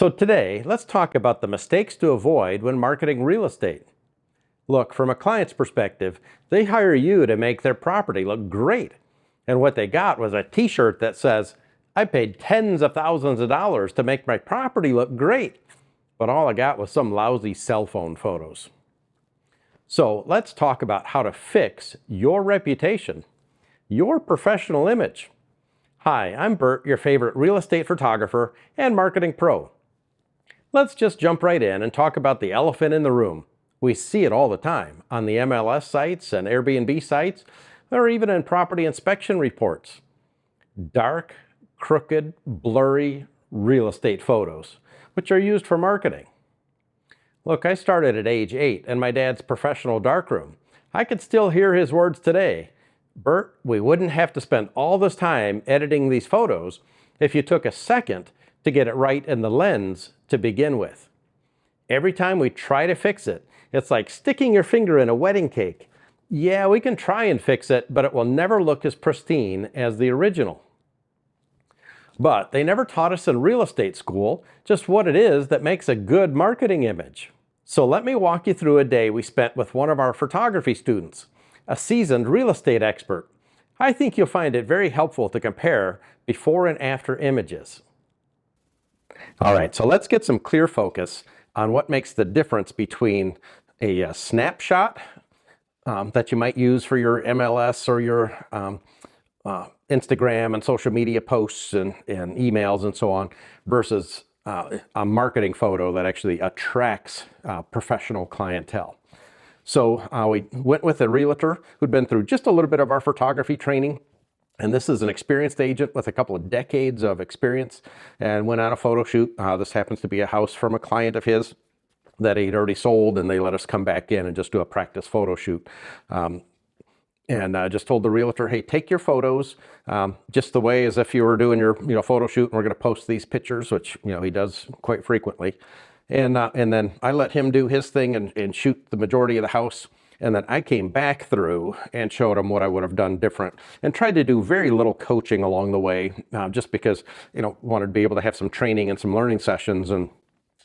So today, let's talk about the mistakes to avoid when marketing real estate. Look, from a client's perspective, they hire you to make their property look great. And what they got was a t-shirt that says, I paid tens of thousands of dollars to make my property look great. But all I got was some lousy cell phone photos. So let's talk about how to fix your reputation, your professional image. Hi, I'm Bert, your favorite real estate photographer and marketing pro. Let's just jump right in and talk about the elephant in the room. We see it all the time on the MLS sites and Airbnb sites, or even in property inspection reports. Dark, crooked, blurry real estate photos, which are used for marketing. Look, I started at age 8 in my dad's professional darkroom. I could still hear his words today. Bert, we wouldn't have to spend all this time editing these photos if you took a second to get it right in the lens to begin with. Every time we try to fix it, it's like sticking your finger in a wedding cake. Yeah, we can try and fix it, but it will never look as pristine as the original. But they never taught us in real estate school just what it is that makes a good marketing image. So let me walk you through a day we spent with one of our photography students, a seasoned real estate expert. I think you'll find it very helpful to compare before and after images. All right, so let's get some clear focus on what makes the difference between a snapshot that you might use for your MLS or your Instagram and social media posts and emails and so on versus a marketing photo that actually attracts professional clientele. So we went with a realtor who'd been through just a little bit of our photography training. And this is an experienced agent with a couple of decades of experience and went on a photo shoot. This happens to be a house from a client of his that he'd already sold, and they let us come back in and just do a practice photo shoot. And just told the realtor, hey, take your photos just the way as if you were doing your photo shoot, and we're going to post these pictures, which he does quite frequently. And then I let him do his thing and shoot the majority of the house. And then I came back through and showed him what I would have done different and tried to do very little coaching along the way, just because, wanted to be able to have some training and some learning sessions and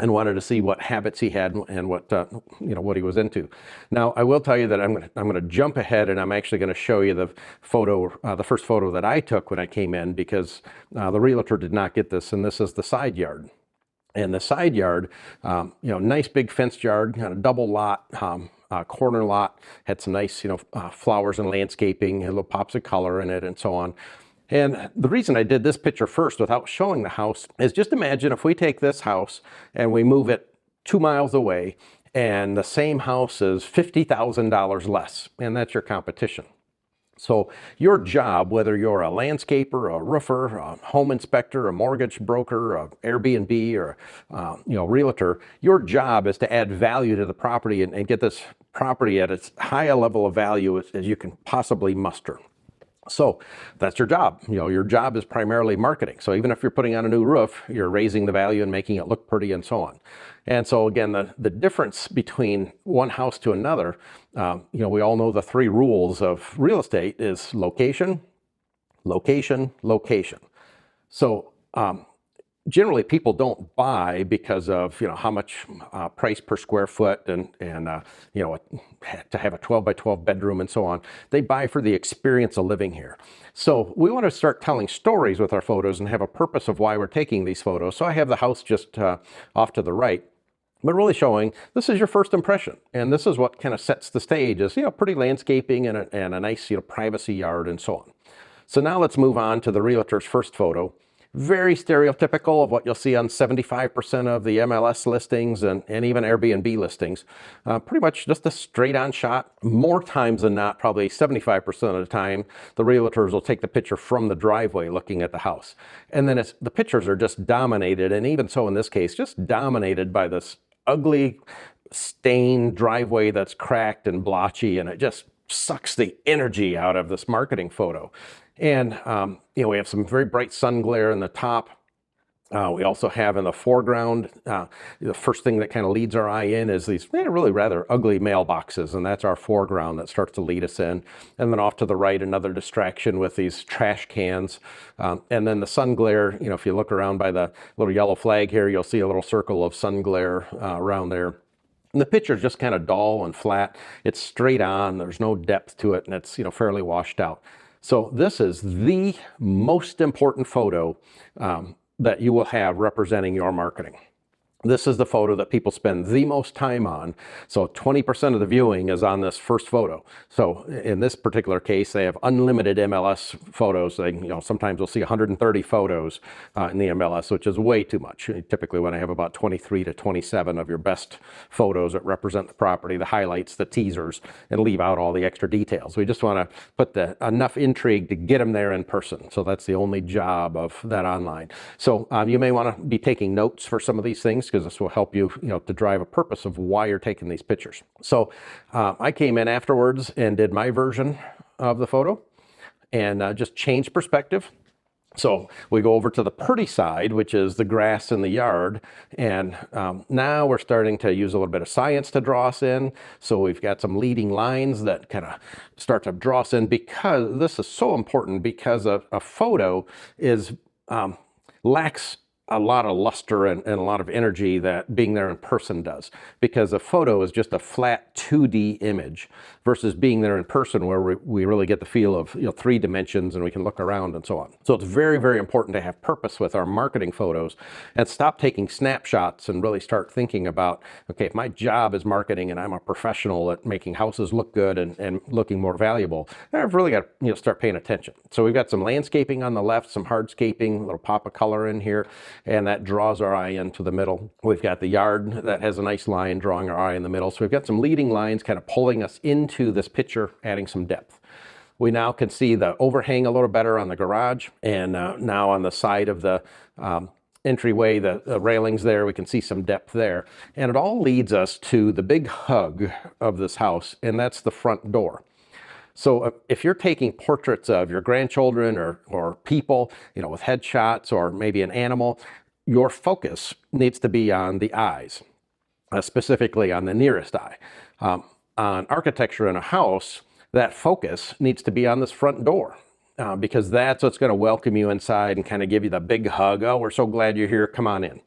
wanted to see what habits he had and what, what he was into. Now, I will tell you that I'm going to jump ahead, and I'm actually going to show you the photo, the first photo that I took when I came in, because the realtor did not get this, and this is the side yard. And the side yard, nice big fenced yard, kind of double lot, corner lot, had some nice, flowers and landscaping, little pops of color in it and so on. And the reason I did this picture first without showing the house is just imagine if we take this house and we move it 2 miles away and the same house is $50,000 less, and that's your competition. So your job, whether you're a landscaper, a roofer, a home inspector, a mortgage broker, a Airbnb, or realtor, your job is to add value to the property and get this property at as high a level of value as you can possibly muster. So that's your job. Your job is primarily marketing. So even if you're putting on a new roof, you're raising the value and making it look pretty and so on. And so again, the difference between one house to another, we all know the 3 rules of real estate is location, location, location. So generally people don't buy because of how much price per square foot and to have a 12 by 12 bedroom and so on. They buy for the experience of living here. So we want to start telling stories with our photos and have a purpose of why we're taking these photos. So I have the house just off to the right, but really showing this is your first impression, and this is what kind of sets the stage as pretty landscaping and a nice nice yard and so on. So now let's move on to the realtor's first photo. Very stereotypical of what you'll see on 75% of the MLS listings and even Airbnb listings. Pretty much just a straight on shot. More times than not, probably 75% of the time, the realtors will take the picture from the driveway looking at the house. And then the pictures are just dominated, and even so in this case, just dominated by this ugly stained driveway that's cracked and blotchy, and it just sucks the energy out of this marketing photo. And we have some very bright sun glare in the top. We also have in the foreground, the first thing that kind of leads our eye in is these really rather ugly mailboxes, and that's our foreground that starts to lead us in. And then off to the right, another distraction with these trash cans. And then the sun glare, if you look around by the little yellow flag here, you'll see a little circle of sun glare around there. And the picture is just kind of dull and flat. It's straight on, there's no depth to it, and it's fairly washed out. So this is the most important photo that you will have representing your marketing. This is the photo that people spend the most time on. So 20% of the viewing is on this first photo. So in this particular case, they have unlimited MLS photos. They, sometimes we'll see 130 photos in the MLS, which is way too much. You typically want to have about 23 to 27 of your best photos that represent the property, the highlights, the teasers, and leave out all the extra details. We just want to put enough intrigue to get them there in person. So that's the only job of that online. So you may want to be taking notes for some of these things, because this will help you, to drive a purpose of why you're taking these pictures. So I came in afterwards and did my version of the photo and just changed perspective. So we go over to the pretty side, which is the grass in the yard. And now we're starting to use a little bit of science to draw us in. So we've got some leading lines that kind of start to draw us in, because this is so important, because a photo is lacks a lot of luster and a lot of energy that being there in person does, because a photo is just a flat 2D image versus being there in person, where we really get the feel of 3 dimensions and we can look around and so on. So it's very, very important to have purpose with our marketing photos and stop taking snapshots and really start thinking about, okay, if my job is marketing and I'm a professional at making houses look good and looking more valuable, I've really got to start paying attention. So we've got some landscaping on the left, some hardscaping, a little pop of color in here, and that draws our eye into the middle. We've got the yard that has a nice line drawing our eye in the middle. So we've got some leading lines kind of pulling us into this picture, adding some depth. We now can see the overhang a little better on the garage, and now on the side of the entryway, the railings there, we can see some depth there. And it all leads us to the big hug of this house, and that's the front door. So if you're taking portraits of your grandchildren or people, with headshots or maybe an animal, your focus needs to be on the eyes, specifically on the nearest eye. On architecture in a house, that focus needs to be on this front door, because that's what's going to welcome you inside and kind of give you the big hug. Oh, we're so glad you're here. Come on in.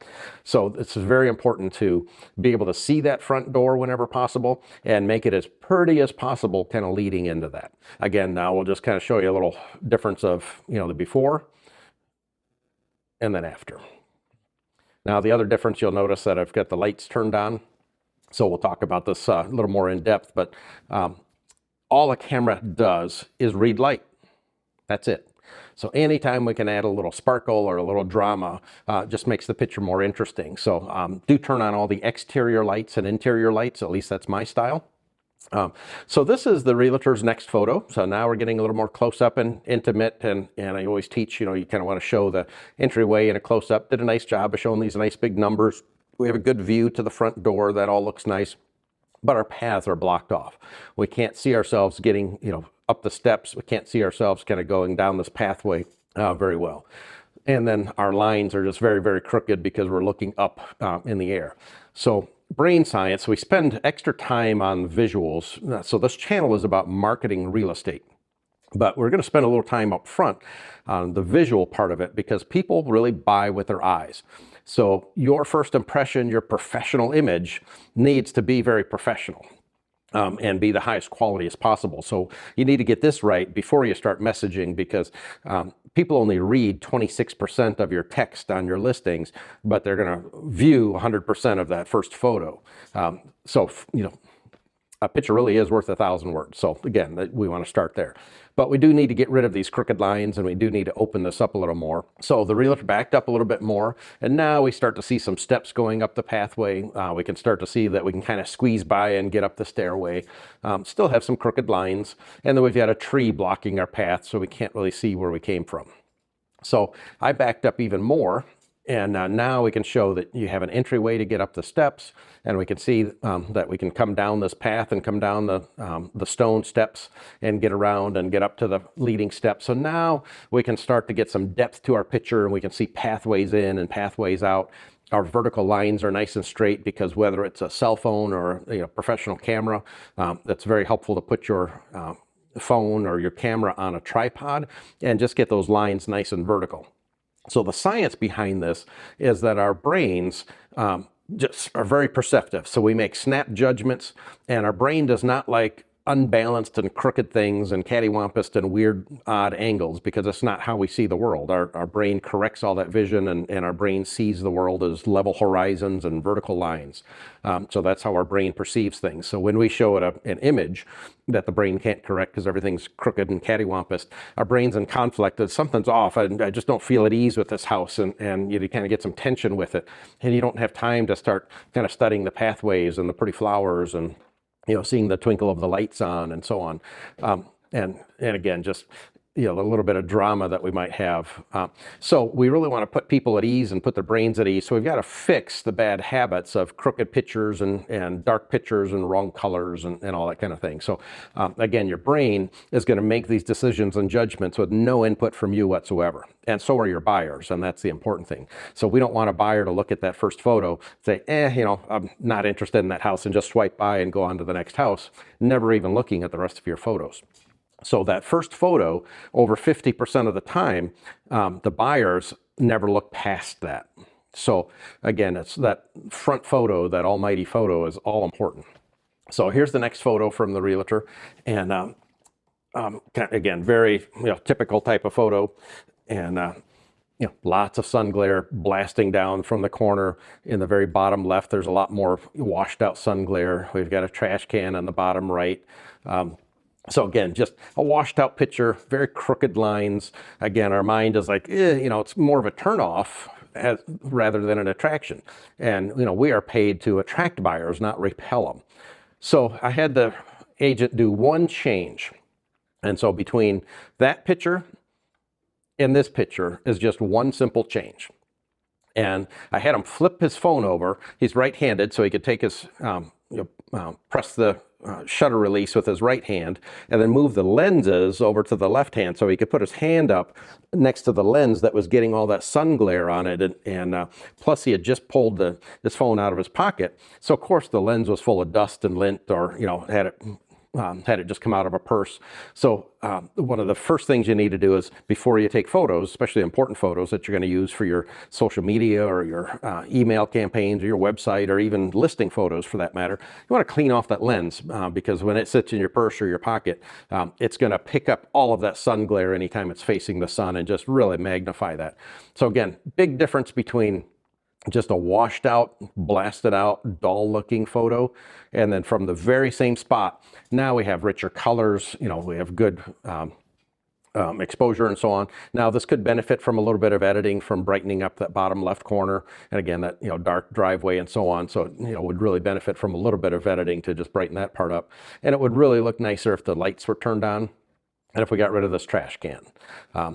So it's very important to be able to see that front door whenever possible and make it as pretty as possible, kind of leading into that. Again, now we'll just kind of show you a little difference of, the before and then after. Now, the other difference, you'll notice that I've got the lights turned on. So we'll talk about this a little more in depth, but all a camera does is read light. That's it. So anytime we can add a little sparkle or a little drama, just makes the picture more interesting. So do turn on all the exterior lights and interior lights. At least that's my style. So this is the realtor's next photo. So now we're getting a little more close up and intimate, and I always teach, you kind of want to show the entryway in a close up. Did a nice job of showing these nice big numbers. We have a good view to the front door. That all looks nice, but our paths are blocked off. We can't see ourselves getting, up the steps. We can't see ourselves kind of going down this pathway very well. And then our lines are just very, very crooked because we're looking up in the air. So brain science, we spend extra time on visuals. So this channel is about marketing real estate. But we're going to spend a little time up front on the visual part of it, because people really buy with their eyes. So your first impression, your professional image, needs to be very professional and be the highest quality as possible. So you need to get this right before you start messaging, because people only read 26% of your text on your listings, but they're going to view 100% of that first photo. A picture really is worth 1,000 words. So again, we want to start there. But we do need to get rid of these crooked lines, and we do need to open this up a little more. So the realtor backed up a little bit more, and now we start to see some steps going up the pathway. We can start to see that we can kind of squeeze by and get up the stairway. Still have some crooked lines, and then we've got a tree blocking our path, so we can't really see where we came from. So I backed up even more, And now we can show that you have an entryway to get up the steps, and we can see that we can come down this path and come down the stone steps and get around and get up to the leading steps. So now we can start to get some depth to our picture, and we can see pathways in and pathways out. Our vertical lines are nice and straight because whether it's a cell phone or a professional camera, that's very helpful to put your phone or your camera on a tripod and just get those lines nice and vertical. So the science behind this is that our brains just are very perceptive. So we make snap judgments, and our brain does not like unbalanced and crooked things and cattywampus and weird, odd angles, because that's not how we see the world. Our brain corrects all that vision, and our brain sees the world as level horizons and vertical lines. So that's how our brain perceives things. So when we show it an image that the brain can't correct because everything's crooked and cattywampus, our brain's in conflict, that something's off. I just don't feel at ease with this house, and you kind of get some tension with it, and you don't have time to start kind of studying the pathways and the pretty flowers and seeing the twinkle of the lights on and so on. And again, just a little bit of drama that we might have. So we really want to put people at ease and put their brains at ease. So we've got to fix the bad habits of crooked pictures and dark pictures and wrong colors and all that kind of thing. So again, your brain is going to make these decisions and judgments with no input from you whatsoever. And so are your buyers, and that's the important thing. So we don't want a buyer to look at that first photo, say, I'm not interested in that house, and just swipe by and go on to the next house, never even looking at the rest of your photos. So that first photo, over 50% of the time, the buyers never look past that. So again, it's that front photo, that almighty photo, is all important. So here's the next photo from the realtor, and again, very typical type of photo, and lots of sun glare blasting down from the corner. In the very bottom left, there's a lot more washed out sun glare. We've got a trash can on the bottom right. So again, just a washed out picture, very crooked lines. Again, our mind is like, it's more of a turnoff rather than an attraction. And, we are paid to attract buyers, not repel them. So I had the agent do one change. And so between that picture and this picture is just one simple change. And I had him flip his phone over. He's right-handed, so he could take his, press the shutter release with his right hand, and then move the lenses over to the left hand, so he could put his hand up next to the lens that was getting all that sun glare on it. And plus he had just pulled this phone out of his pocket, so of course the lens was full of dust and lint, or had it just come out of a purse. So one of the first things you need to do is, before you take photos, especially important photos that you're going to use for your social media or your email campaigns or your website, or even listing photos for that matter, you want to clean off that lens, because when it sits in your purse or your pocket, it's going to pick up all of that sun glare anytime it's facing the sun and just really magnify that. So again, big difference between just a washed out, blasted out, dull looking photo, and then from the very same spot, now we have richer colors, we have good exposure and so on. Now this could benefit from a little bit of editing, from brightening up that bottom left corner, and again, that dark driveway and so on. So it would really benefit from a little bit of editing to just brighten that part up. And it would really look nicer if the lights were turned on, and if we got rid of this trash can.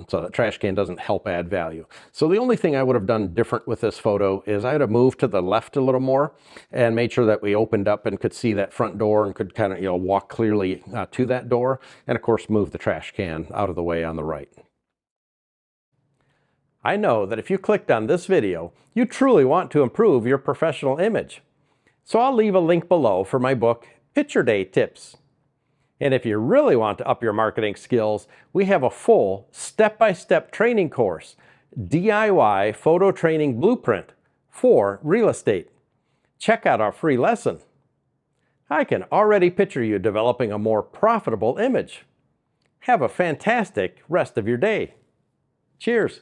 So the trash can doesn't help add value. So the only thing I would have done different with this photo is I'd have moved to the left a little more and made sure that we opened up and could see that front door and could kind of walk clearly to that door, and of course move the trash can out of the way on the right. I know that if you clicked on this video, you truly want to improve your professional image. So I'll leave a link below for my book, Picture Day Tips. And if you really want to up your marketing skills, we have a full step-by-step training course, DIY Photo Training Blueprint for Real Estate. Check out our free lesson. I can already picture you developing a more profitable image. Have a fantastic rest of your day. Cheers.